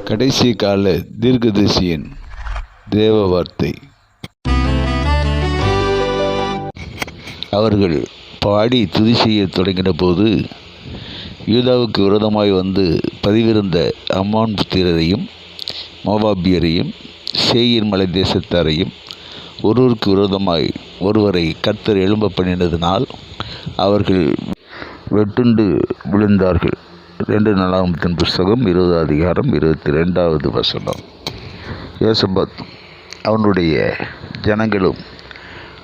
கடைசி கால தீர்க்கதரிசியின் தேவ வார்த்தை. அவர்கள் பாடி துதி செய்ய தொடங்கின போது யூதாவுக்கு விரோதமாய் வந்து பதிவிருந்த அம்மான் புத்திரரையும் மோவாபியரையும் சேயீர் மலை தேசத்தாரையும் ஒருவருக்கு விரோதமாய் ஒருவரை கர்த்தர் எழும்ப பண்ணினதினால் அவர்கள் வெட்டுண்டு விழுந்தார்கள். 2 நாளாகமத்தின் புஸ்தகம் 20 அதிகாரம் 22வது வசனம். யோசபாத் அவனுடைய ஜனங்களும்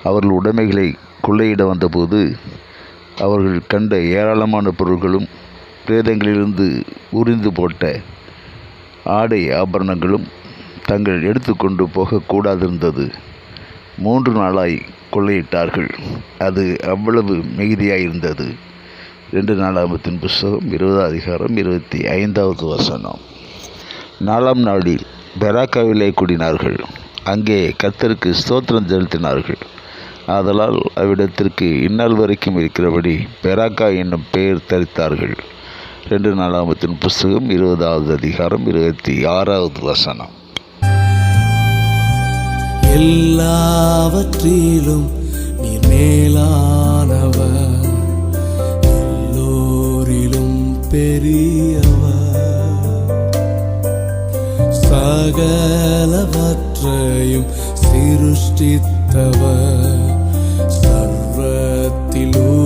அவர்கள் உடைமைகளை கொள்ளையிட வந்தபோது அவர்கள் கண்ட ஏராளமான பொருள்களும் பிரேதங்களிலிருந்து உரிந்து போட்ட ஆடை ஆபரணங்களும் தங்கள் எடுத்துக்கொண்டு போகக்கூடாதிருந்தது. 3 நாளாய் கொள்ளையிட்டார்கள். அது அவ்வளவு மிகுதியாயிருந்தது. 2 நாளாகமத்தின் புஸ்தகம் 20 அதிகாரம் 25வது வசனம். 4ஆம் நாளில் பெராக்காவிலே கூடினார்கள். அங்கே கர்த்தருக்கு ஸ்தோத்திரம் செலுத்தினார்கள். ஆதலால் அவ்விடத்திற்கு இந்நாள் வரைக்கும் இருக்கிறபடி பெராக்கா என்னும் பெயர் தரித்தார்கள். 2 நாளாகமத்தின் புஸ்தகம் 20வது அதிகாரம் 26வது வசனம். எல்லாவற்றிலும் நீ மேலானவர், எல்லோரிலும் பெரியவர், சகலவற்றையும் சிருஷ்டித்தவர், சர்வத்திலும்